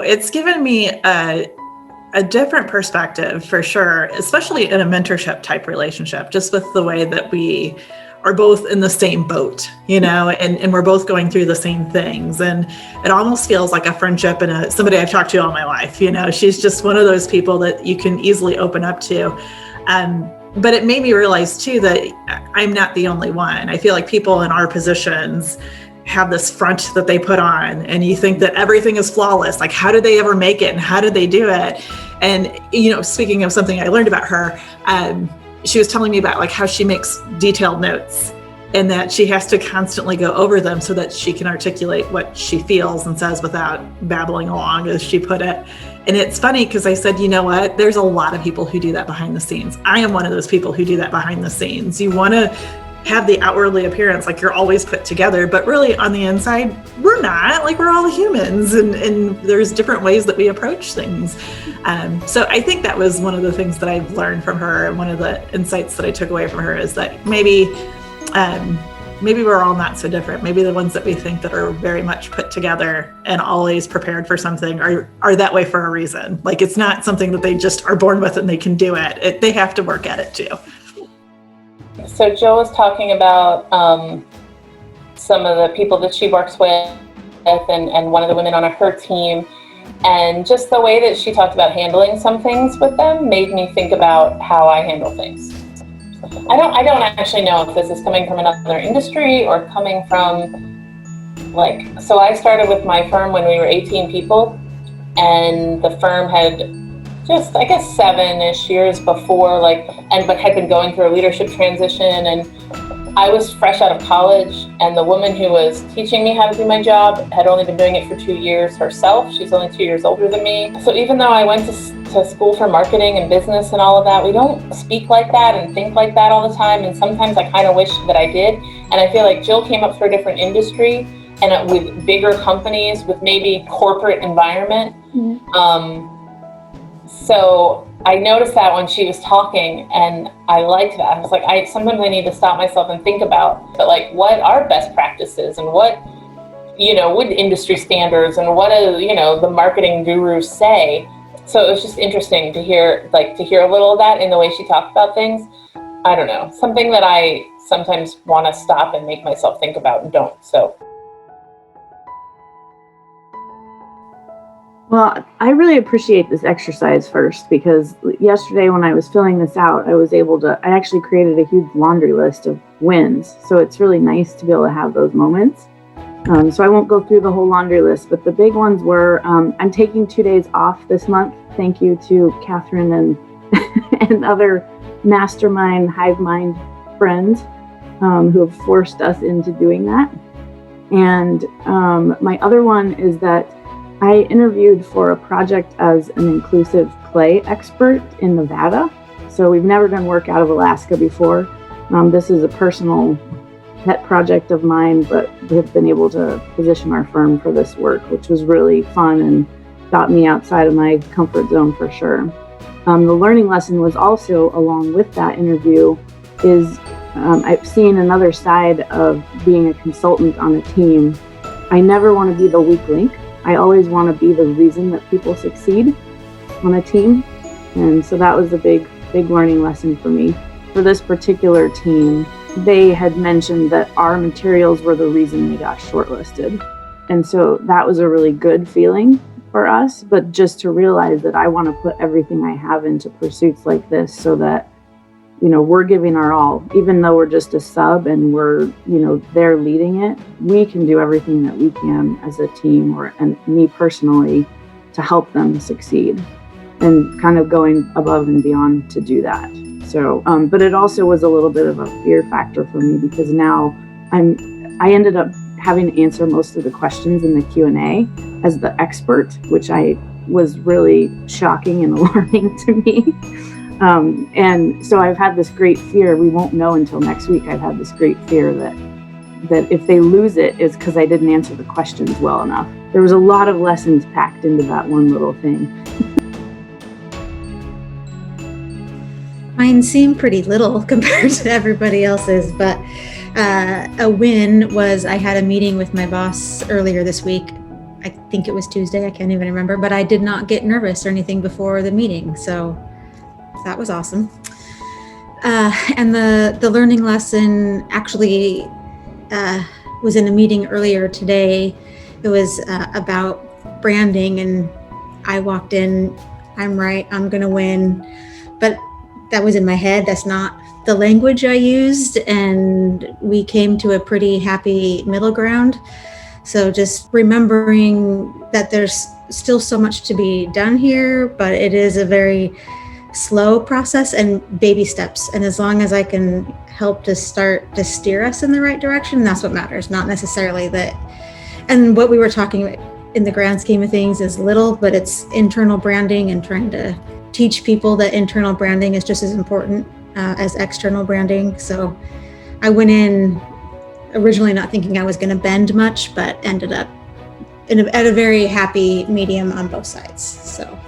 it's given me a different perspective for sure, especially in a mentorship type relationship, just with the way that we are both in the same boat, and we're both going through the same things. And it almost feels like a friendship and somebody I've talked to all my life. She's just one of those people that you can easily open up to. But it made me realize too that I'm not the only one. I feel like people in our positions have this front that they put on, and you think that everything is flawless. Like, how did they ever make it? And how did they do it? And, speaking of something I learned about her, she was telling me about like how she makes detailed notes, and that she has to constantly go over them so that she can articulate what she feels and says without babbling along, as she put it. And it's funny because I said, you know what, there's a lot of people who do that behind the scenes. I am one of those people who do that behind the scenes. You want to have the outwardly appearance like you're always put together, but really on the inside, we're not. Like, we're all humans, and there's different ways that we approach things. So I think that was one of the things that I've learned from her, and one of the insights that I took away from her is that maybe we're all not so different. Maybe the ones that we think that are very much put together and always prepared for something are that way for a reason. Like, it's not something that they just are born with and they can do it. They have to work at it too. So Jill was talking about some of the people that she works with, and one of the women on her team, and just the way that she talked about handling some things with them made me think about how I handle things. I don't actually know if this is coming from another industry or coming from so I started with my firm when we were 18 people, and the firm had just, I guess, 7-ish years before, but had been going through a leadership transition. And I was fresh out of college, and the woman who was teaching me how to do my job had only been doing it for 2 years herself. She's only 2 years older than me. So even though I went to school for marketing and business and all of that, we don't speak like that and think like that all the time. And sometimes I kind of wish that I did. And I feel like Jill came up through a different industry, and with bigger companies, with maybe corporate environment. Mm-hmm. So I noticed that when she was talking, and I liked that. I was like, sometimes I need to stop myself and think about, what are best practices, and what, what industry standards, and what the marketing gurus say. So it was just interesting to hear a little of that in the way she talked about things. I don't know, something that I sometimes want to stop and make myself think about and don't. So. Well, I really appreciate this exercise first, because yesterday when I was filling this out, I actually created a huge laundry list of wins. So it's really nice to be able to have those moments. So I won't go through the whole laundry list, but the big ones were, I'm taking 2 days off this month. Thank you to Catherine and other mastermind, hive mind friends who have forced us into doing that. And my other one is that I interviewed for a project as an inclusive play expert in Nevada. So we've never done work out of Alaska before. This is a personal pet project of mine, but we have been able to position our firm for this work, which was really fun and got me outside of my comfort zone for sure. The learning lesson was also, along with that interview, is I've seen another side of being a consultant on a team. I never want to be the weak link. I always want to be the reason that people succeed on a team. And so that was a big learning lesson for me. For this particular team, they had mentioned that our materials were the reason they got shortlisted. And so that was a really good feeling for us, but just to realize that I want to put everything I have into pursuits like this so that, we're giving our all, even though we're just a sub and we're, they're leading it, we can do everything that we can as a team, and me personally, to help them succeed, and kind of going above and beyond to do that. So, but it also was a little bit of a fear factor for me, because now I ended up having to answer most of the questions in the Q&A as the expert, which was really shocking and alarming to me. And so I've had this great fear. We won't know until next week. I've had this great fear that if they lose it is because I didn't answer the questions well enough. There was a lot of lessons packed into that one little thing. Mine seem pretty little compared to everybody else's, but a win was I had a meeting with my boss earlier this week. I think it was Tuesday. I can't even remember, but I did not get nervous or anything before the meeting. So that was awesome. And the learning lesson actually was in a meeting earlier today. It was about branding, and I walked in, I'm right, I'm going to win. But that was in my head. That's not the language I used. And we came to a pretty happy middle ground. So just remembering that there's still so much to be done here, but it is a very slow process and baby steps. And as long as I can help to start to steer us in the right direction, that's what matters, not necessarily that. And what we were talking about in the grand scheme of things is little, but it's internal branding and trying to teach people that internal branding is just as important as external branding. So I went in originally not thinking I was going to bend much, but ended up at a very happy medium on both sides. So